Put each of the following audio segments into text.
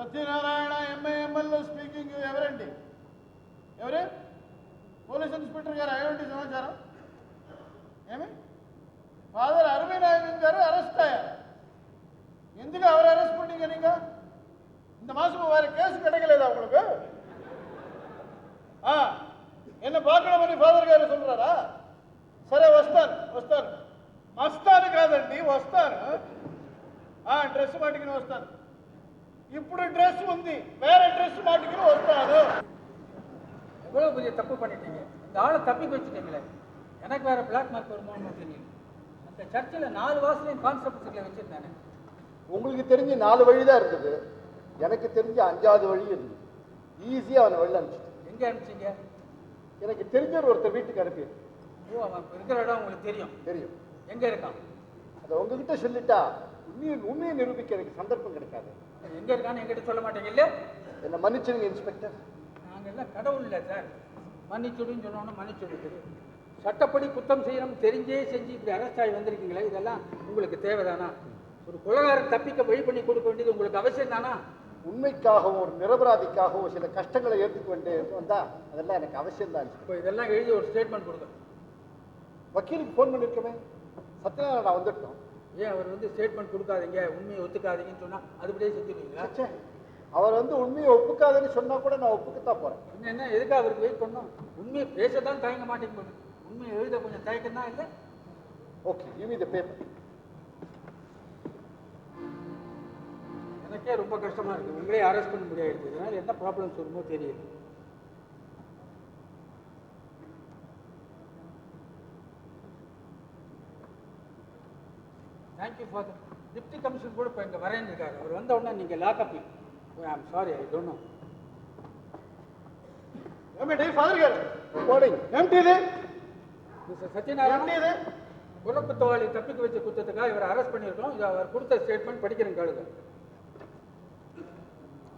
Satyanarayana ఎంఐఎంఎల్ speaking. ఎవరండి? ఎవరు? Police inspector గారు అయ్యండి సమాచారం. ఏమి ఫాదర్ அருமைநாயகன் గారు அரெஸ்ட் ஆயார். ఎందుకు அவர் அரெஸ்ட் பண்ணீங்க? நீங்க இந்த மாசம் வேற கேஸ் கிடைக்கலையா உங்களுக்கு? என்ன பார்க்கணுమని ఫాదర్ గారు சொல்றாரா? సరే వస్తాను వస్తాను. వస్తాను కాదండి వస్తాను. డ్రెస్ మాటికి వస్తాను. ఇప్పుడు డ్రెస్ ఉంది, வேற డ్రెస్ మాటికి వస్తాను. எவ்வளவு பெரிய தப்பு பண்ணிட்டீங்க. இந்த ஆளை தப்பிக்க வச்சுட்டீங்களே. எனக்கு வேற பிளாக் மார்க் வருமானு தெரியும். அந்த சர்ச்சில் 4 வாசலையும் கான்ஸ்டபிள்ஸ்களை வச்சிருந்தானே. உங்களுக்கு தெரிஞ்சு 4 வழி தான் இருந்தது, எனக்கு தெரிஞ்ச 5வது வழி இருந்தது. ஈஸியா அவனை வெளில அனுப்பிச்சிட்டு. எங்க அனுப்பிச்சிங்க? எனக்கு தெரிஞ்சவர் ஒருத்தர் வீட்டுக்கு அனுப்பி. ஓ, அவன் இருக்கிற இடம் உங்களுக்கு தெரியும்? தெரியும். எங்க இருக்கான்? அதை உங்ககிட்ட சொல்லிட்டா உண்மையை நிரூபிக்க எனக்கு சந்தர்ப்பம் கிடைக்காது. எங்க இருக்கான்னு எங்கிட்ட சொல்ல மாட்டேங்க இல்ல? என்ன மன்னிச்சிருங்க இன்ஸ்பெக்டர். நாங்கள் எல்லாம் கடவுள் இல்லை சார். மன்னிச்சுடுன்னு சொன்னோன்னு மன்னிச்சுடுது. சட்டப்படி குற்றம் செய்யணும் தெரிஞ்சே செஞ்சு இப்படி அரெஸ்ட் ஆகி வந்திருக்கீங்களே, இதெல்லாம் உங்களுக்கு தேவைதானா? ஒரு கொலைகாரன் தப்பிக்க வழி பண்ணி கொடுக்க வேண்டியது உங்களுக்கு அவசியம் தானா? உண்மைக்காகவும் ஒரு நிரபராதிக்காகவும் சில கஷ்டங்களை ஏற்றுக்க வேண்டிய வந்தா அதெல்லாம் எனக்கு அவசியம் தான். இப்போ இதெல்லாம் எழுதி ஒரு ஸ்டேட்மெண்ட் கொடுங்க. வக்கீலுக்கு ஃபோன் பண்ணியிருக்கோமே, சத்யநாராயணா வந்துட்டோம். ஏன் அவர் ஸ்டேட்மெண்ட் கொடுக்காதீங்க, உண்மையை ஒத்துக்காதீங்கன்னு சொன்னால் அதுபடியே செஞ்சுருவீங்களா? அவர் உண்மையை ஒப்புக்காதுன்னு சொன்னா கூட நான் ஒப்புக்கத்தான் போறேன். என்ன எதுக்காக அவருக்கு வெயிட் பண்ணோம்? உண்மையை பேசத்தான் தயங்க மாட்டேங்க, உண்மையை எழுத கொஞ்சம் தயக்கம் தான் இல்லை. Okay, give me the paper. எனக்கே ரொம்ப கஷ்டமா இருக்கு. உங்களே அரெஸ்ட் பண்ண முடியாது. இதனால என்ன ப்ராப்ளம்ஸ் வருமோ தெரியல. Thank you father. டிப்டி கமிஷன் கூட இப்போ இங்கே வரேன்னு இருக்காரு. அவர் வந்த உடனே நீங்கள் lockup. I am sorry, I don't know. ఏమిటి ఫాదర్ గారు? మార్నింగ్. ఏమిటి ఇది? மிஸ்டர் சத்யநாராயணன், ఏమిటి ఇది? குலக்குத்தவாளி தப்பிக்க வச்ச குற்றத்துக்காக இவரை அரெஸ்ட் பண்ணியிருக்கோம். இது அவர் கொடுத்த ஸ்டேட்மெண்ட் படிக்கிறேன் கேளுங்க.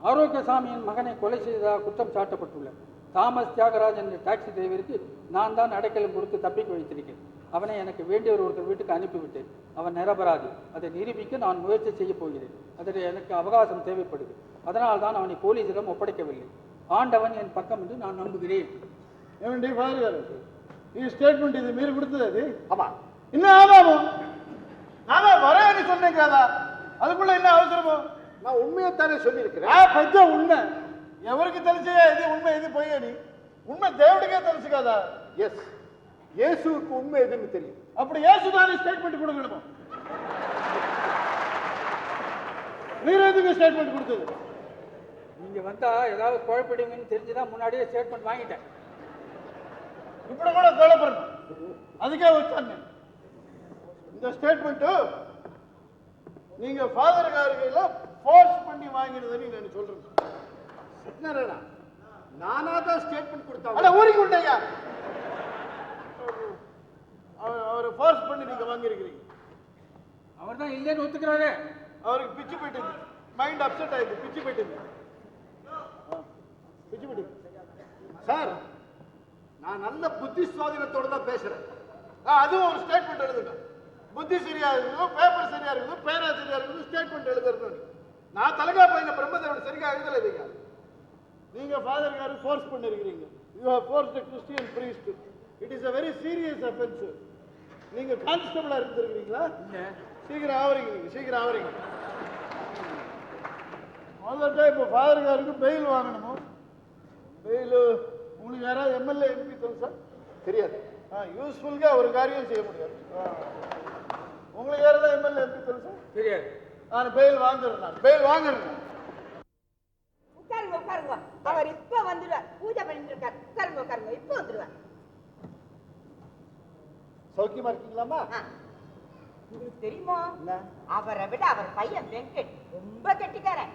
ஆரோக்கியசாமியின் மகனை கொலை செய்ததாக குற்றம் சாட்டப்பட்டுள்ள தாமஸ் தியாகராஜன் என்ற டாக்ஸி டிரைவருக்கு நான் தான் அடைக்கலம் கொடுத்து தப்பிக்க வைத்திருக்கேன். அவனை எனக்கு வேண்டியவர் ஒருத்தர் வீட்டுக்கு அனுப்பிவிட்டேன். அவன் நிரபராதி. அதை நிரூபிக்க நான் முயற்சி செய்ய போகிறேன். அதற்கு எனக்கு அவகாசம் தேவைப்படுது. அதனால் தான் அவனை போலீசிடம் ஒப்படைக்கவில்லை. ஆண்டவன் என் பக்கம் என்று நான் நம்புகிறேன். ఏమండి ఫాదర్ గారు, ఈ స్టేట్మెంట్ ఇది మీరు கொடுத்தது? అది ஆமா. இன்னும் ஆமாமோ? நாம வரேன்னு சொன்னேன் కదా, அதுக்குள்ள என்ன அவசரமோ? நான் உண்மையைத்தானே சொல்லியிருக்கிறேன். పెద్ద உண்மை ఎవరికి తెలిసే ఇది உண்மை ఇది పోయి అని? உண்மை దేవుడికే తెలుసు కదా. எஸ், இயேசுவுக்கு உண்மை எதுன்னு தெரியும். அப்படி இயேசுதானே ஸ்டேட்மெண்ட் கொடுக்கணுமோ? நீர் எதுக்கு ஸ்டேட்மெண்ட் கொடுத்தது? நீங்கள் வந்தால் ஏதாவது குழப்பிடுங்கன்னு தெரிஞ்சுதான் முன்னாடியே ஸ்டேட்மெண்ட் வாங்கிட்டேன். ఇప్పుడు కూడా குழப்பறணும், அதுக்கே வச்சாங்க இந்த ஸ்டேட்மெண்ட். நீங்க ஃபாதர் காரிகையில ஃபோர்ஸ் பண்ணி வாங்கினதுன்னு நான் சொல்றேன். சத்யநாராயணா, நானா தான் ஸ்டேட்மெண்ட் கொடுத்தேன். அட ஊருக்கு விட்டீங்க. அவரை ஃபோர்ஸ் பண்ணி நீங்க வாங்கியிருக்கிறீங்க. அவர் தான் இல்லைன்னு ஒத்துக்கிறாரு. அவருக்கு பிச்சு போயிட்டு மைண்ட் அப்செட் ஆயிடுது. பிச்சு போயிட்டு சார், நான் நல்ல புத்தி சுவாதீனத்தோட தான் பேசுறேன். அதுவும் ஒரு ஸ்டேட்மெண்ட் எழுதுங்க. புத்தி சரியா இருக்குது, பேப்பர் சரியா இருக்குது, பேரா சரியா இருக்குது, ஸ்டேட்மெண்ட் எழுதுறது. நான் தலகா பையன பிரம்மதேவன் சரியா எழுதலைங்க. நீங்க ஃபாதர் காரு ஃபோர்ஸ் பண்ணிருக்கிறீங்க. You have forced a Christian priest. It is a very serious offense. நீங்க கான்ஸ்டபிளா இருந்திருக்கீங்களா? சீக்கிரம் ஆவறீங்க, நீங்க சீக்கிரம் ஆவறீங்க. முதல்ல இப்போ ஃபாதர் காருக்கு பெயில் வாங்கணுமோ? பெயில் உங்களுக்கு யாராவது எம்எல்ஏ எம்பி தெரியுமா? தெரியாது. யூஸ்ஃபுல்கா ஒரு காரியம் செய்ய முடியாது. உங்களுக்கு யாராவது எம்எல்ஏ எம்பி தெரியுமா? தெரியாது. நான் பெயில் வாங்குறேன். நான் பெயில் வாங்குறேன். உட்காருங்க உட்காருங்க. அவர் இப்ப வந்துடுவார். பூஜை பண்ணிட்டு இருக்காரு. உட்காருங்க உட்காருங்க, இப்ப வந்துடுவார். சௌக்கியமா இருக்கீங்களாமா? உங்களுக்கு தெரியுமா, அவரை விட அவர் பையன் வெங்கட் ரொம்ப கெட்டிக்காரன்.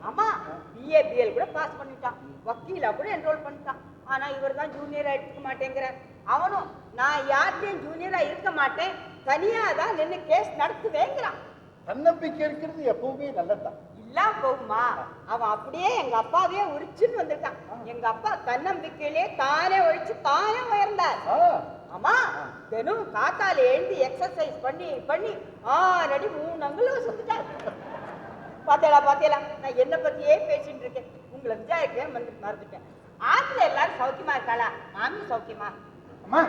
ஆமா, பிஏ பிஎல் கூட பாஸ் பண்ணிட்டான். வக்கீலா கூட என்ரோல் பண்ணிட்டான். ஆனா இவர் தான் ஜூனியரா எடுத்துக்க மாட்டேங்கிறார். அவனும் நான் யார்கிட்டையும் ஜூனியரா இருக்க மாட்டேன், தனியா தான் நின்று கேஸ் நடத்துவேங்கிறான். தன்னம்பிக்கை இருக்கிறது எப்பவுமே நல்லதுதான். இல்லாம போகுமா? அவன் அப்படியே எங்க அப்பாவே உரிச்சுன்னு வந்திருக்கான். எங்க அப்பா தன்னம்பிக்கையிலே தானே ஒழிச்சு தானே உயர்ந்தார். ஆமா, தினம் காத்தால எழுந்து எக்ஸசைஸ் பண்ணி பண்ணி 6 அடி 3 அங்குலம் சுத்திட்டாரு. பாத்தேலா நான் என்ன பத்தியே பேசிட்டு இருக்கேன். உங்களை விசாரிக்கவே மறந்துட்டேன். ஆத்துல எல்லாரும் சௌக்கியமா இருக்காளா? மாமி சௌக்கியமா? அம்மா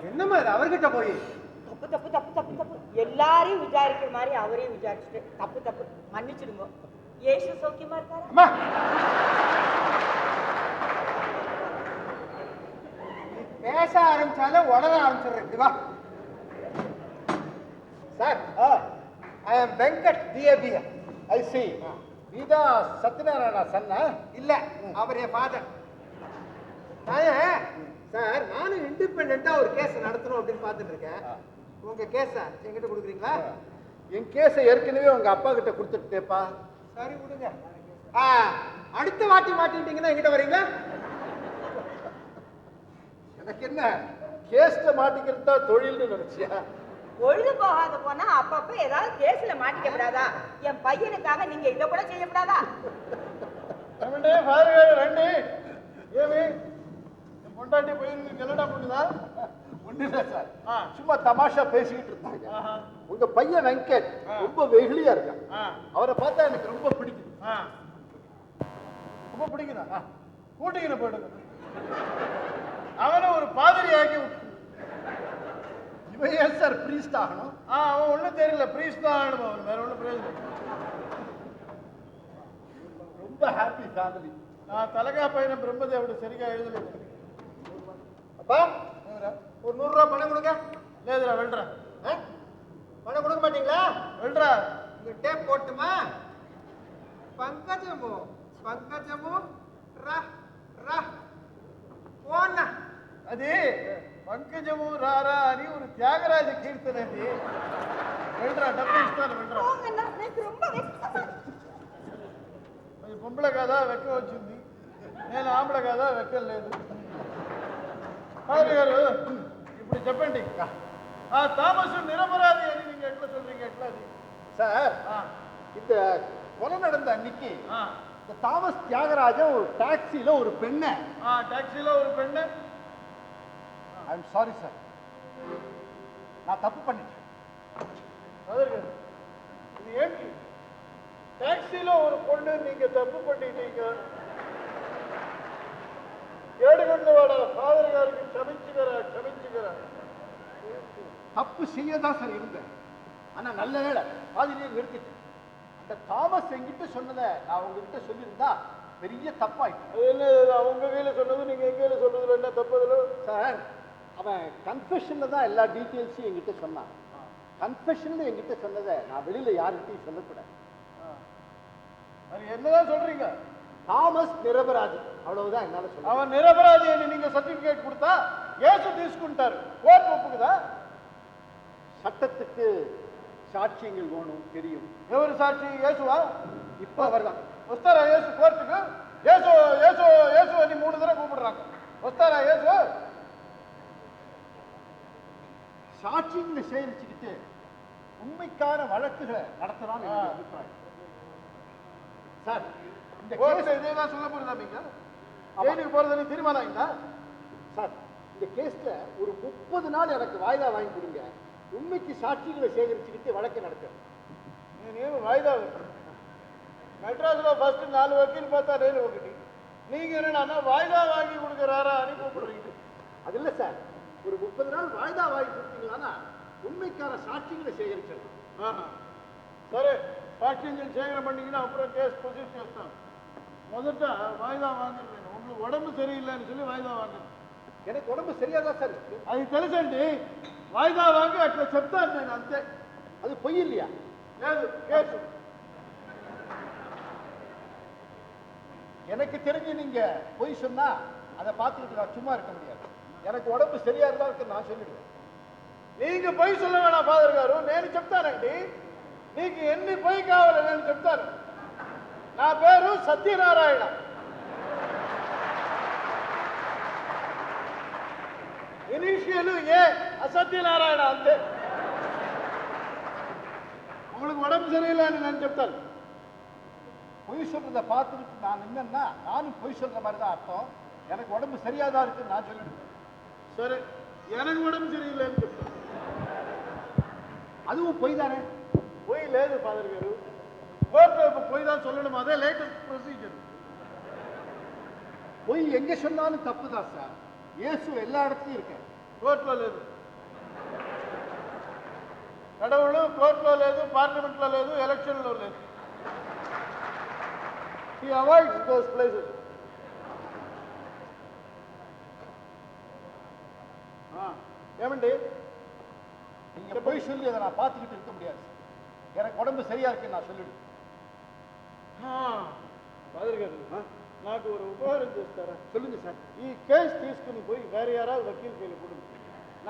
என்னம்மா இது அவர்கிட்ட போய் தப்பு எல்லாரையும் விசாரிக்கிற மாதிரி அவரையும் விசாரிச்சுட்டு தப்பு மன்னிச்சிடுங்க. ஏசு சௌக்கியமா இருக்காரா? அம்மா பேச ஆரம்பிச்சாலே உடனே ஆரம்பிச்சிடுறேன். வா sir I am Venkat DAP. I C நீதா சத்யநாராயணா சன்னா? இல்ல அவர் என் ஃபாதர். சார் நானும் இண்டிபெண்டா ஒரு கேஸ் நடத்தணும் அப்படின்னு பார்த்துட்டு இருக்கேன். உங்க கேஸ என்கிட்ட கொடுக்குறீங்களா? என் கேஸை ஏற்கனவே உங்க அப்பா கிட்ட கொடுத்துட்டேப்பா. சரி விடுங்க. அடுத்த வாட்டி மாட்டிட்டீங்கன்னா என்கிட்ட வரீங்களா? எனக்கு என்ன கேஸ்ல மாட்டிக்கிறது தான் தொழில்னு நினைச்சியா? பொழுது போகாத போனா அப்பப்ப ஏதாவது கேஸ்ல மாட்டிக்க கூடாதா? என் பையனுக்காக நீங்க இதை கூட செய்யக்கூடாதா? ரெண்டு ஏவி என் பொண்டாட்டி பையனுக்கு கனடா பண்ணுதா? ஒண்ணு இல்ல சார், சும்மா தமாஷா பேசிக்கிட்டு இருந்தாங்க. உங்க பையன் வெங்கட் ரொம்ப வெகுளியா இருக்கான். அவரை பார்த்தா எனக்கு ரொம்ப பிடிக்கும். ரொம்ப பிடிக்குதா? கூட்டிக்கிற போயிடுங்க. அவனை ஒரு பாதிரி ஆக்கி விட்டு. இவன் ஏன் சார் பிரீஸ்ட் ஆகணும்? அவன் ஒண்ணும் தெரியல, பிரீஸ்ட் தான் ஆகணும். அவன் வேற ஒண்ணும் பிரயோஜனம். ரொம்ப ஹாப்பி ஃபேமிலி. நான் தலகா பையனை பிரம்மதேவோட சரியா எழுதல. அப்பா ஒரு 100 ரூபாய் பணம் கொடுங்க. லேதுரா வெல்றா. பணம் கொடுக்க மாட்டீங்களா? வெல்றா. இந்த டேப் போட்டுமா? பங்கஜமோ ரா ரா போன அது பங்கஜமு ராரா అని ஒரு தியாகராஜ கீர்த்தனை. அது வெல்றா. டబ్బு ఇస్తాను వెంట్రా. எனக்கு ரொம்ப வெட்கமா. అది పొంబళ కదా వెక్క వచ్చింది. నేను ఆంబళ కదా వెక్కలేదు. హరి గారు ఇప్పుడు చెప్పండి. தாமஸ் நிரபராதி అని நீங்க எట్లా சொல்றீங்க? எట్లా அது? சார் இந்த கொலை நடந்த அன்னைக்கு இந்த தாமஸ் தியாகராஜன் ஒரு டாக்ஸில ஒரு பெண்ணை டாக்ஸில ஒரு பெண்ணு. ஐ எம் சாரி சார், நான் தப்பு பண்ணிட்டேன். இது ஏன் டாக்ஸில ஒரு பொண்ணு நீங்க தப்பு பண்ணிட்டீங்க? ஏடுகொண்டு வாடா ஃபாதர் గారికి క్షమించుగరా. தப்பு செய்யதான் சார் இருந்தேன். ஆனா நல்ல வேளை பாதியிலே நிறுத்திட்டேன். அந்த தாமஸ் என்கிட்ட சொன்னதை நான் உங்ககிட்ட சொல்லியிருந்தா பெரிய தப்பாயிட்டு. அது என்ன அவங்க கையில சொன்னது நீங்க எங்க கையில சொன்னதுல என்ன தப்பு? அதுல சார் அவன் கன்ஃபெஷன்ல தான் எல்லா டீட்டெயில்ஸையும் என்கிட்ட சொன்னான். கன்ஃபெஷன்ல என்கிட்ட சொன்னதை நான் வெளியில யாருக்கிட்டையும் சொல்லக்கூடாது. அது என்னதான் சொல்றீங்க? தாமஸ் நிரபராதி, அவ்வளவுதான் என்னால சொல்ல. அவன் நிரபராதி நீங்க சர்டிபிகேட் கொடுத்தா ஏசு తీసుకుంటారు. கோர்ட் ஒப்புக்குதா? சட்டத்துக்கு சாட்சியங்கள் வேணும், தெரியும். ఎవరు సాక్షి? యేసువా? இப்ப அவர்தான் వస్తారా యేసు కోర్టుకు? యేసు యేసు యేసు అని 3 தடவை கூப்பிடுறாங்க. వస్తారా యేసు? சாட்சியங்களை சேகரிச்சுக்கிட்டு உண்மைக்கான வழக்குகளை நடத்தலாம் என்னுடைய அபிப்பிராயம். சார் இந்த கோர்ட்ல இதே தான் சொல்ல போறதா? நீங்க ஜெயிலுக்கு போறதுன்னு தீர்மானம் ஆயிட்டா? சார் இந்த கேஸ்ல ஒரு 30 நாள் எனக்கு வாய்தா வாங்கி கொடுங்க. உண்மைக்கு சாட்சிகளை சேகரிச்சுக்கிட்டு வழக்கை நடத்துறேன். నేను వాయిదా மெட்ராஸ்ல ஃபர்ஸ்ட் 4 வக்கீல் பார்த்தா ரயில் ఒకటి. நீங்க என்னன்னா வாய்தா வாங்கி கொடுக்கறாரா అని கூப்பிடுறீங்க. அது இல்ல சார், ஒரு 30 நாள் வாய்தா வாங்கி கொடுத்தீங்கன்னா உண்மைக்கான சாட்சிகளை சேகரிச்சிடலாம். సరే సాక్ష్యంగా సేకరణ பண்ணீங்கன்னா அப்புறம் கேஸ் ப்ரொசீட் చేస్తాను. మొదట వాయిదా வாங்குறேன். உங்களுக்கு உடம்பு சரியில்லைன்னு சொல்லி వాయిదా வாங்குறேன். எனக்கு உடம்பு சரியாதான் சார் இருக்கு. అది తెలుసండి. వాయిదా వాంగి అట్లా చెప్తాను నేను, అంతే. அது பொய் இல்லையா? లేదు కేసు. எனக்கு தெரிஞ்சு நீங்க பொய் சொன்னா அதை பார்த்துக்கிட்டு நான் சும்மா இருக்க முடியாது. எனக்கு உடம்பு சரியா இருந்தா இருக்கு நான் சொல்லிடுவேன். నీకు పొయ్యి சொல்ல வேணாம் ఫాదర్ గారు, నేను చెప్తానండి. నీకు ఎన్ని పొయ్యి కావాలో నేను చెప్తాను. నా పేరు సత్యనారాయణ. ఇనిషియల్ ఏ, అసత్యనారాయణ, అంతే. உங்களுக்கு உடம்பு சரியில்லைன்னு நான் చెప్తాను. பொய் சொல்றதை பார்த்துக்கிட்டு நான் என்னன்னா நானும் பொய் சொல்ற மாதிரி தான் அர்த்தம். எனக்கு உடம்பு சரியாதான் இருக்குன்னு நான் சொல்லிடுவேன். సరే எனக்கு உடம்பு சரியில்லைன்னு చెప్తాను. அதுவும் பொய் தானே? పొయ్యి లేదు ఫాదర్ గారు. கோர்ட்டில் இப்போ போய் தான் சொல்லணும், அதே லேட்டஸ்ட் ப்ரொசீஜர். போய் எங்க சொன்னாலும் தப்பு தான் சார். இயேசு எல்லா இடத்துலயும் இருக்காரு. కోర్టులో లేదు, கடவுள் కోర్టులో లేదు, పార్లమెంట్లో లేదు, ఎలక్షన్లో లేదు. He avoids those places. ఏమండి நீங்க போய் சொல்லி அதை நான் பார்த்துக்கிட்டு இருக்க முடியாது சார். எனக்கு உடம்பு சரியா இருக்குன்னு நான் சொல்லிடு. ఫాదర్ గారు నాకు ఒక ఉపకారం చేస్తారా? சொல்லுங்க சார். ఈ కేసు తీసుకుని పోయి వేరే யாராவது వకీల్ கையில் கொடுங்க.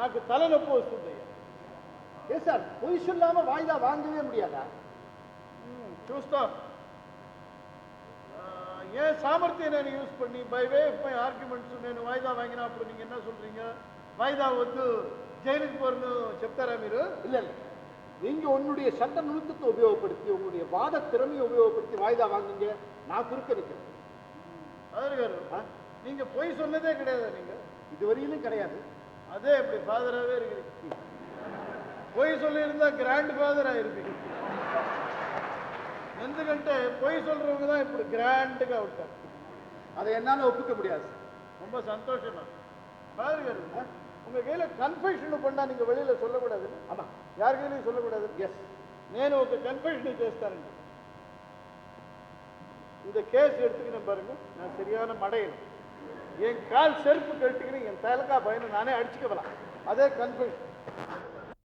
నాకు తలనొప్పి వస్తుంది అయ్యా. ஏ சார், பொய் சொல்லாம வாய்தா வாங்கவே முடியாதா? చూస్తాం. ఏ సామర్థ్యం నేను యూస్ பண்ணி by way of my arguments నేను వాయిదా వాங்கிనప్పుడు நீங்க என்ன சொல்றீங்க? வாய்தா వద్దు, ஜெயிலுக்கு போறன்னு చెప్తారా మీరు? இல்ல இல்ல, நீங்க உன்னுடைய சட்ட நுணுக்கத்தை உபயோகப்படுத்தி உங்களுடைய வாத திறமையை உபயோகப்படுத்தி வாய்தா வாங்குங்க. நான் குறுக்க நிற்கிறேன். ஃபாதர் గారు நீங்க பொய் சொன்னதே கிடையாது. நீங்க இதுவரையிலும் கிடையாது. அதே எப்படி ஃபாதராகவே இருக்கிறீங்க. பொய் சொல்லியிருந்தா கிராண்ட் ஃபாதர் ஆயிருப்பீங்க. ఎందుకంటే பொய் சொல்றவங்க தான் இப்படி கிராண்டுగా ఉంటారు. அதை என்னால ஒப்புக்க முடியாது சார். ரொம்ப சந்தோஷம். ஃபாதர் గారు உங்க கையில కన్ఫెషన్ பண்ணா நீங்க வெளியில சொல்லக்கூடாது. ஆமா, யார் கையிலையும் சொல்லக்கூடாது. எஸ். నేను ఒక కన్ఫెషన్ చేస్తానండి. இந்த கேஸ் எடுத்துக்கின பாருங்க, நான் சரியான மடையணும். என் கால் செருப்பு கழட்டிக்கின்னு என் தலக்கா பையனை நானே அடிச்சுக்கலாம். அதே கன்ஃபெஷன்.